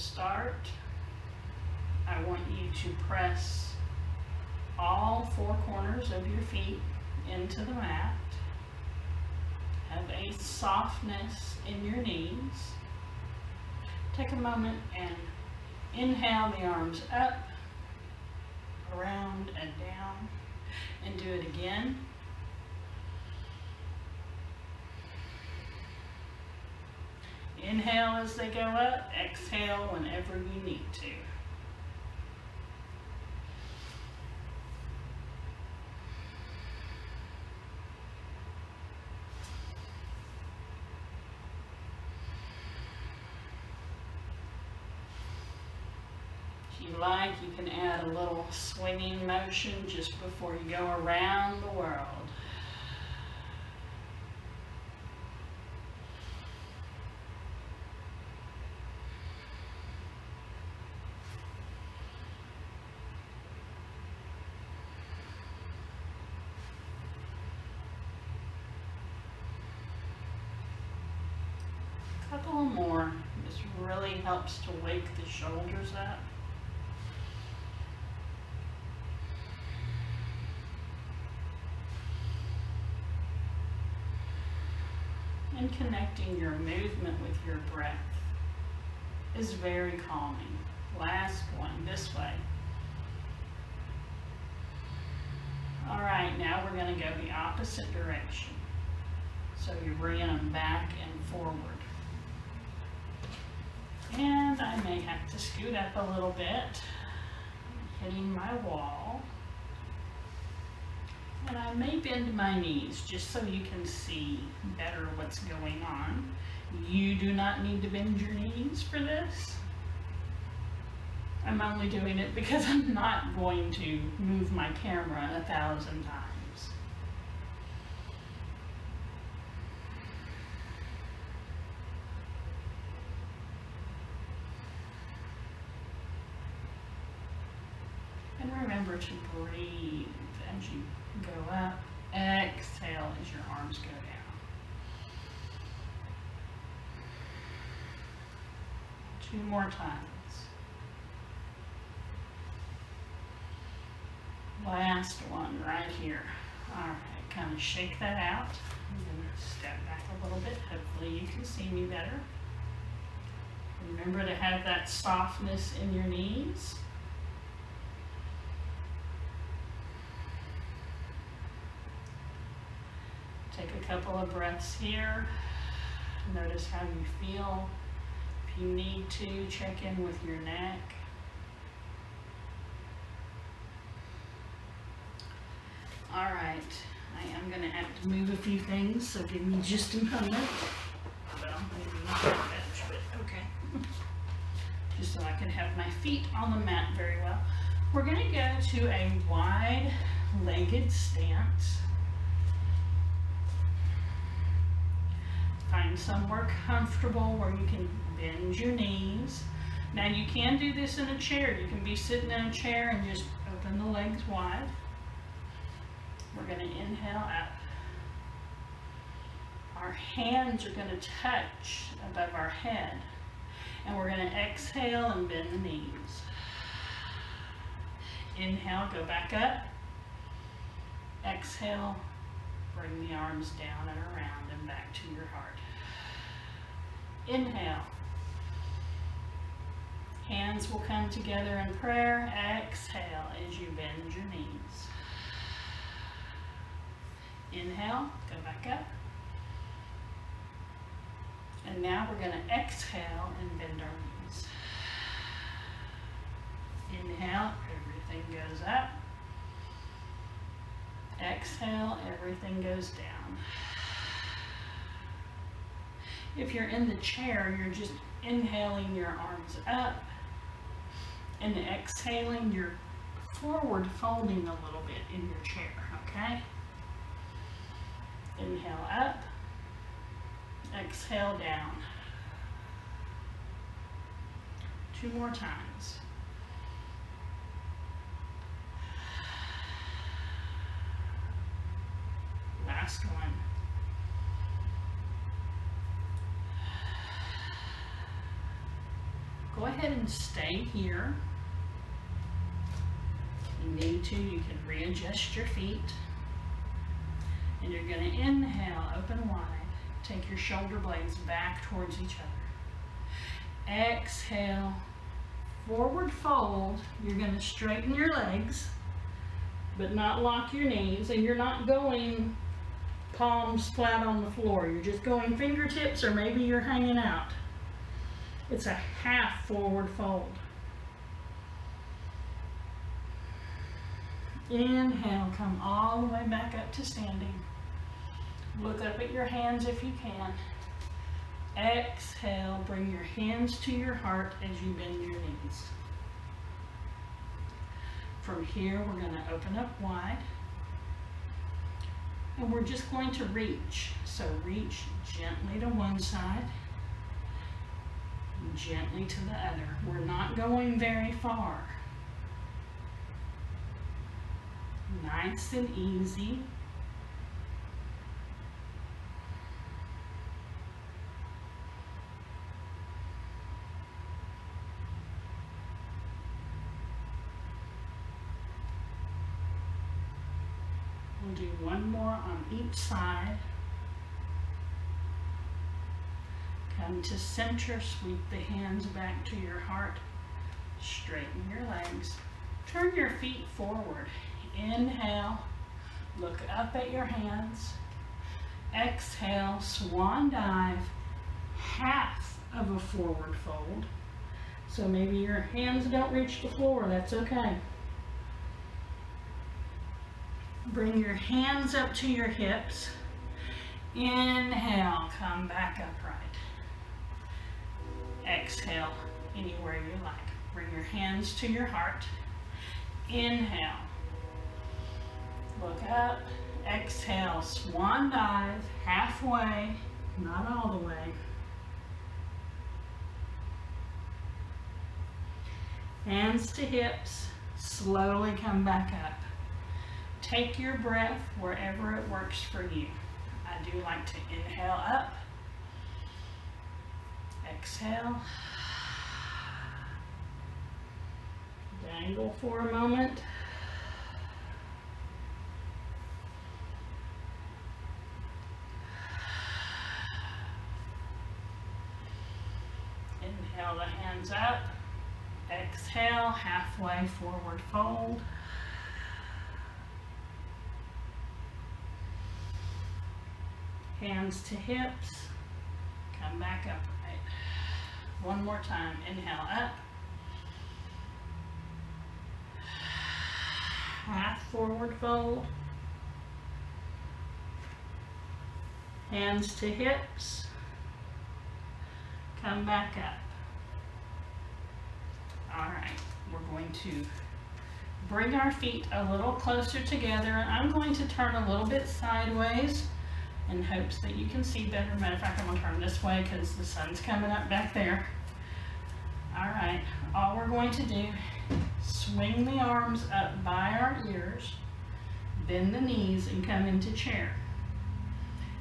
start, I want you to press all four corners of your feet into the mat. Have a softness in your knees. Take a moment and inhale the arms up, around and down, and do it again. Inhale as they go up, exhale whenever you need to. If you like, you can add a little swinging motion just before you go around the world. A couple more. This really helps to wake the shoulders up. And connecting your movement with your breath is very calming. Last one, this way. All right, now we're going to go the opposite direction. So you're bringing them back and forward. And I may have to scoot up a little bit, hitting my wall. And I may bend my knees just so you can see better what's going on. You do not need to bend your knees for this. I'm only doing it because I'm not going to move my camera 1,000 times. And remember to breathe as you go up. Exhale as your arms go down. 2 more times. Last one right here. All right, kind of shake that out. I'm going to step back a little bit. Hopefully you can see me better. Remember to have that softness in your knees. Take a couple of breaths here. Notice how you feel. If you need to, check in with your neck. All right, I am going to have to move a few things, so give me just a moment. Well, maybe not that much, but okay. Just so I can have my feet on the mat very well. We're going to go to a wide-legged stance. Find somewhere comfortable where you can bend your knees. Now you can do this in a chair. You can be sitting in a chair and just open the legs wide. We're going to inhale up. Our hands are going to touch above our head. And we're going to exhale and bend the knees. Inhale, go back up. Exhale, bring the arms down and around and back to your heart. Inhale. Hands will come together in prayer. Exhale as you bend your knees. Inhale, go back up. And now we're going to exhale and bend our knees. Inhale, everything goes up. Exhale, everything goes down. If you're in the chair, you're just inhaling your arms up and exhaling, you're forward folding a little bit in your chair, okay? Inhale up, exhale down. 2 more times. Last one. Go ahead ahead and stay here. If you need to, you can readjust your feet. And you're going to inhale, open wide. Take your shoulder blades back towards each other. Exhale, forward fold. You're going to straighten your legs, but not lock your knees. And you're not going palms flat on the floor. You're just going fingertips, or maybe you're hanging out. It's a half forward fold. Inhale, come all the way back up to standing. Look up at your hands if you can. Exhale, bring your hands to your heart as you bend your knees. From here, we're going to open up wide. And we're just going to reach. So reach gently to one side, gently to the other. We're not going very far. Nice and easy. We'll do one more on each side. Come to center, sweep the hands back to your heart. Straighten your legs. Turn your feet forward. Inhale, look up at your hands. Exhale, swan dive, half of a forward fold. So maybe your hands don't reach the floor, that's okay. Bring your hands up to your hips. Inhale, come back upright. Exhale, anywhere you like. Bring your hands to your heart. Inhale. Look up. Exhale, swan dive, halfway, not all the way. Hands to hips, slowly come back up. Take your breath wherever it works for you. I do like to inhale up. Exhale. Dangle for a moment. Inhale the hands up. Exhale, halfway forward fold. Hands to hips. Come back upright. One more time. Inhale up. Half forward fold. Hands to hips. Come back up. All right, we're going to bring our feet a little closer together, and I'm going to turn a little bit sideways in hopes that you can see better. Matter of fact, I'm going to turn this way because the sun's coming up back there. All right, all we're going to do, swing the arms up by our ears, bend the knees, and come into chair.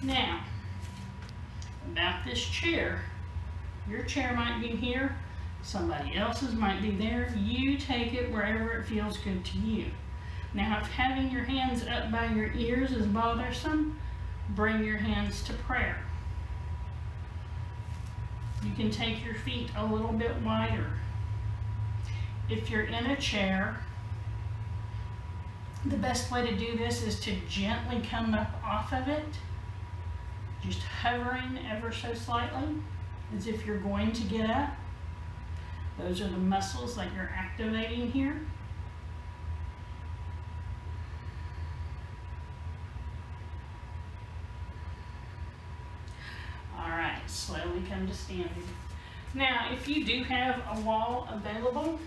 Now, about this chair, your chair might be here, somebody else's might be there. You take it wherever it feels good to you. Now, if having your hands up by your ears is bothersome, bring your hands to prayer. You can take your feet a little bit wider. If you're in a chair, the best way to do this is to gently come up off of it, just hovering ever so slightly, as if you're going to get up. Those are the muscles that you're activating here. All right, slowly come to standing. Now, if you do have a wall available,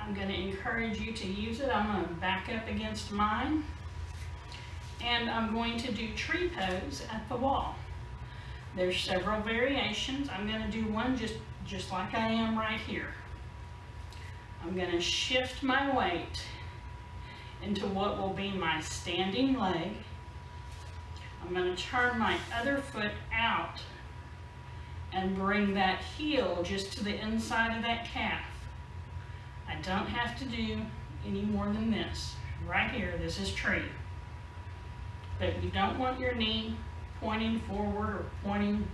I'm going to encourage you to use it. I'm going to back up against mine, and I'm going to do tree pose at the wall. There's several variations. I'm going to do one just like I am right here. I'm going to shift my weight into what will be my standing leg. I'm going to turn my other foot out and bring that heel just to the inside of that calf. I don't have to do any more than this. Right here, this is tree. But you don't want your knee pointing forward or pointing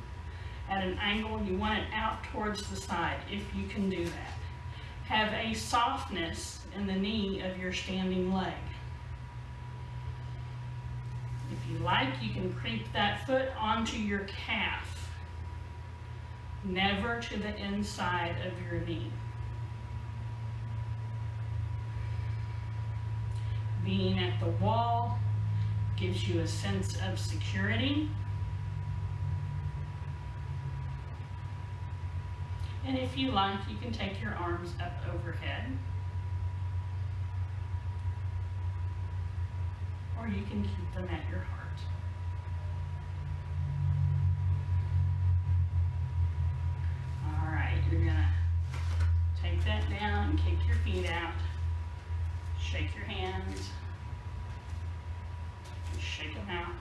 at an angle. You want it out towards the side if you can do that. Have a softness in the knee of your standing leg. If you like, you can creep that foot onto your calf, never to the inside of your knee. Being at the wall gives you a sense of security. And if you like, you can take your arms up overhead. Or you can keep them at your heart. All right, you're gonna take that down, kick your feet out, shake your hands, and shake them out.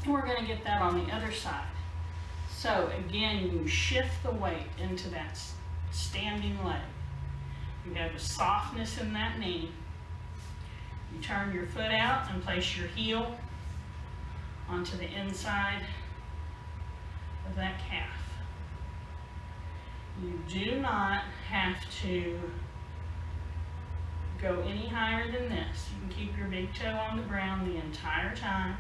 And we're gonna get that on the other side. So again, you shift the weight into that standing leg. You have a softness in that knee. You turn your foot out and place your heel onto the inside of that calf. You do not have to go any higher than this. You can keep your big toe on the ground the entire time.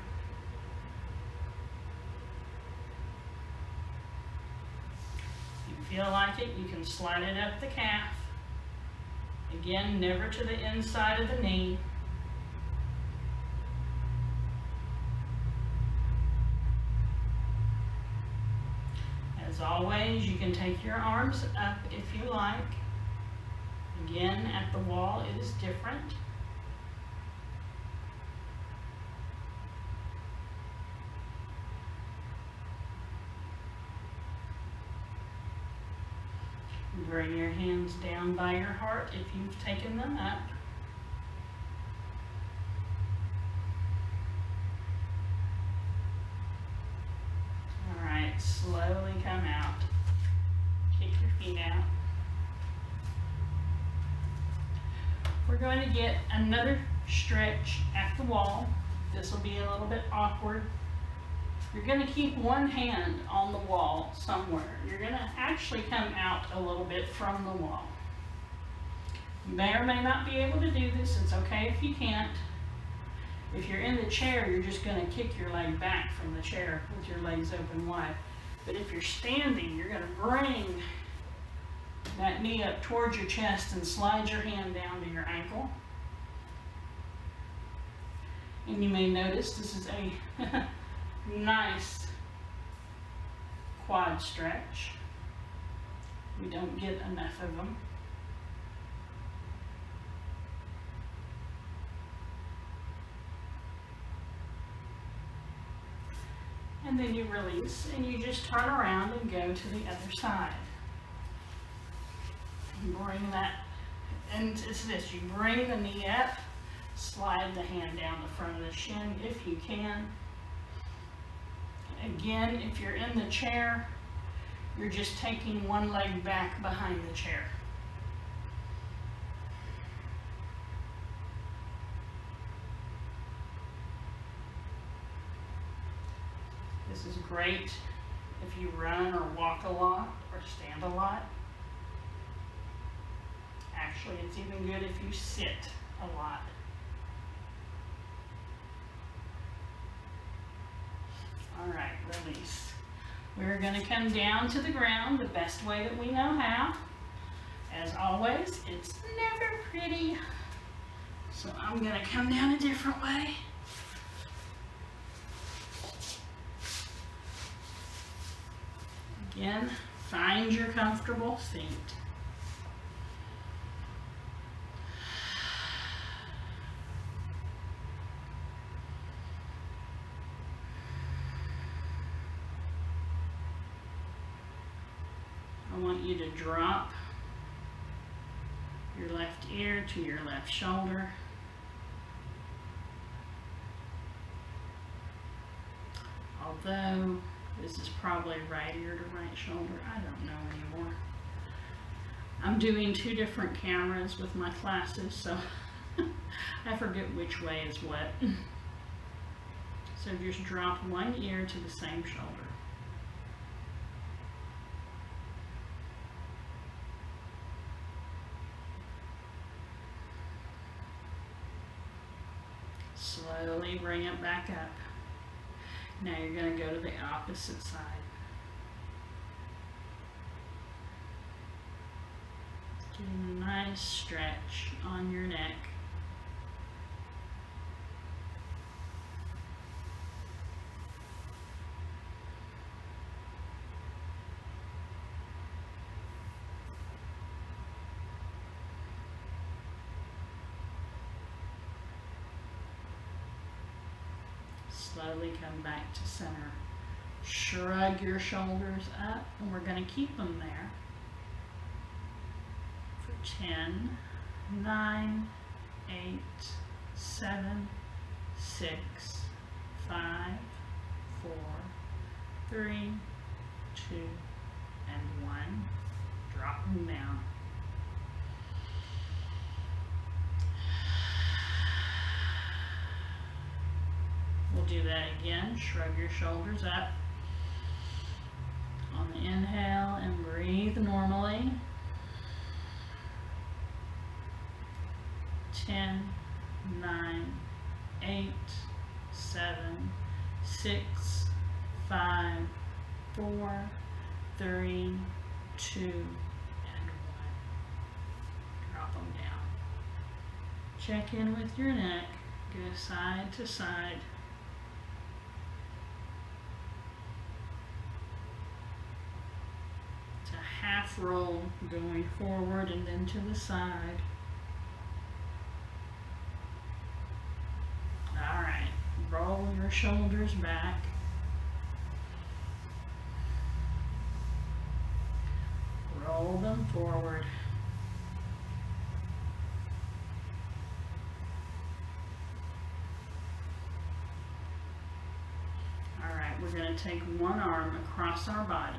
If you feel like it, you can slide it up the calf. Again, never to the inside of the knee. As always, you can take your arms up if you like. Again, at the wall, it is different. Bring your hands down by your heart if you've taken them up. Slowly come out. Kick your feet out. We're going to get another stretch at the wall. This will be a little bit awkward. You're going to keep one hand on the wall somewhere. You're going to actually come out a little bit from the wall. You may or may not be able to do this. It's okay if you can't. If you're in the chair, you're just going to kick your leg back from the chair with your legs open wide. But if you're standing, you're going to bring that knee up towards your chest and slide your hand down to your ankle. And you may notice this is a nice quad stretch. We don't get enough of them. And then you release and you just turn around and go to the other side. And bring that, and it's this, you bring the knee up, slide the hand down the front of the shin if you can. Again, if you're in the chair, you're just taking one leg back behind the chair. This is great if you run or walk a lot or stand a lot. Actually, it's even good if you sit a lot. All right, release. We're going to come down to the ground the best way that we know how. As always, it's never pretty. So I'm going to come down a different way. Again, find your comfortable seat. I want you to drop your left ear to your left shoulder. Although This is probably right ear to right shoulder. I don't know anymore. I'm doing 2 different cameras with my classes, so I forget which way is what. So just drop one ear to the same shoulder. Slowly bring it back up. Now you're going to go to the opposite side. Getting a nice stretch on your neck. Slowly come back to center. Shrug your shoulders up, and we're going to keep them there for 10, 9, 8, 7, 6, 5, 4, 3, 2, and 1. Drop them down. We'll do that again. Shrug your shoulders up on the inhale and breathe normally. 10, 9, 8, 7, 6, 5, 4, 3, 2, and 1. Drop them down. Check in with your neck. Go side to side. It's a half roll going forward and then to the side. All right, roll your shoulders back. Roll them forward. All right, we're going to take one arm across our body.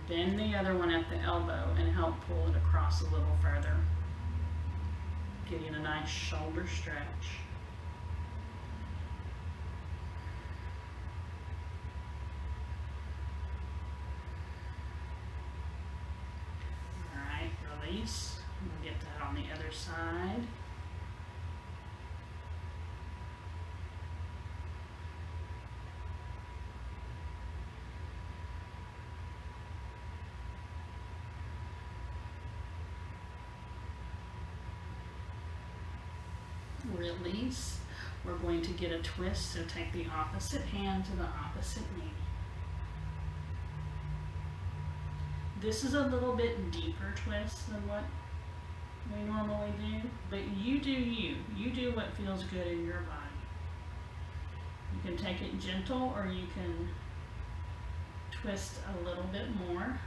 Bend the other one at the elbow and help pull it across a little further. Getting a nice shoulder stretch. Alright, release. We'll get that on the other side. Release. We're going to get a twist, so take the opposite hand to the opposite knee. This is a little bit deeper twist than what we normally do, but you do you. You do what feels good in your body. You can take it gentle or you can twist a little bit more.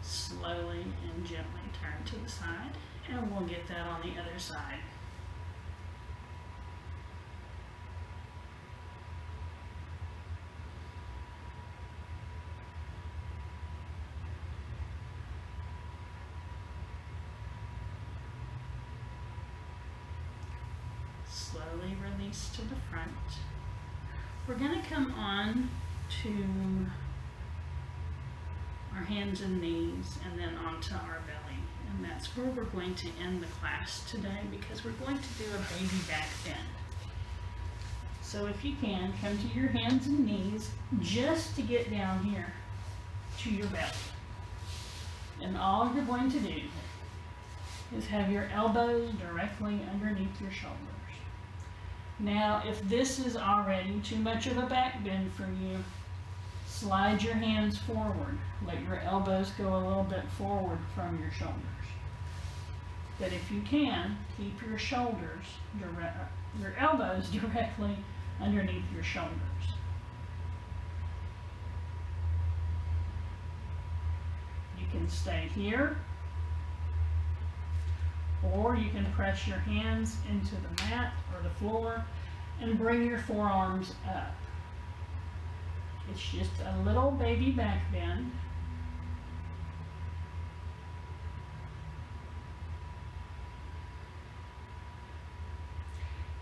Slowly and gently turn to the side, and we'll get that on the other side. Slowly release to the front. We're going to come on to our hands and knees and then onto our belly. And that's where we're going to end the class today, because we're going to do a baby back bend. So if you can, come to your hands and knees just to get down here to your belly. And all you're going to do is have your elbows directly underneath your shoulders. Now, if this is already too much of a back bend for you, slide your hands forward. Let your elbows go a little bit forward from your shoulders. But if you can, keep your elbows directly underneath your shoulders. You can stay here, Or you can press your hands into the mat or the floor and bring your forearms up. It's just a little baby back bend.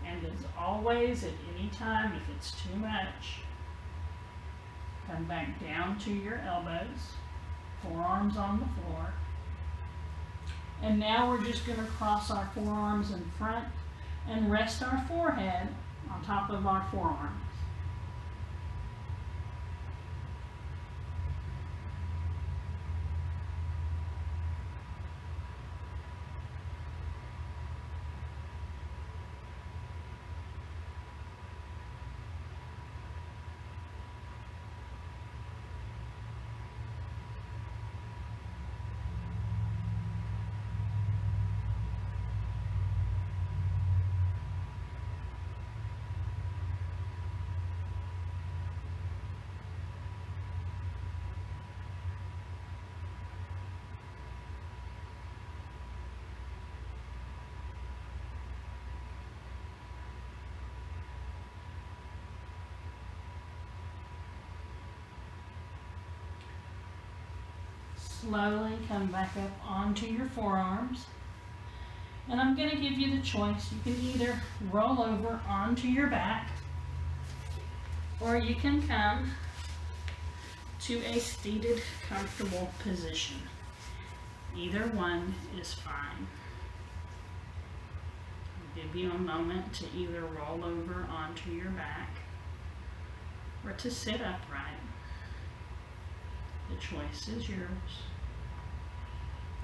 And as always, at any time, if it's too much, come back down to your elbows, forearms on the floor. And now we're just going to cross our forearms in front and rest our forehead on top of our forearms. Slowly come back up onto your forearms. And I'm going to give you the choice. You can either roll over onto your back, or you can come to a seated, comfortable position. Either one is fine. I'll give you a moment to either roll over onto your back or to sit upright. The choice is yours.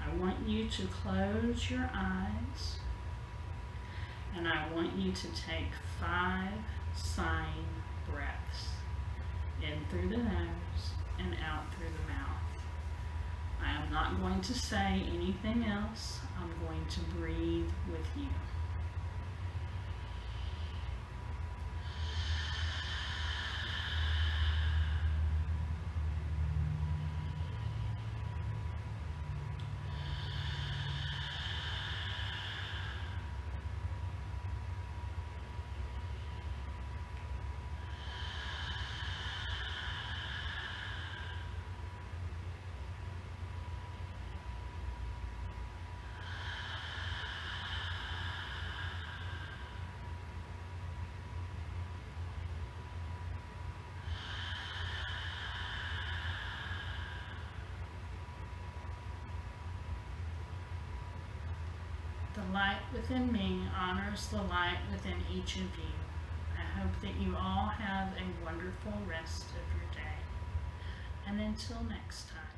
I want you to close your eyes, and I want you to take 5 sighing breaths, in through the nose and out through the mouth. I am not going to say anything else. I'm going to breathe with you. The light within me honors the light within each of you. I hope that you all have a wonderful rest of your day. And until next time.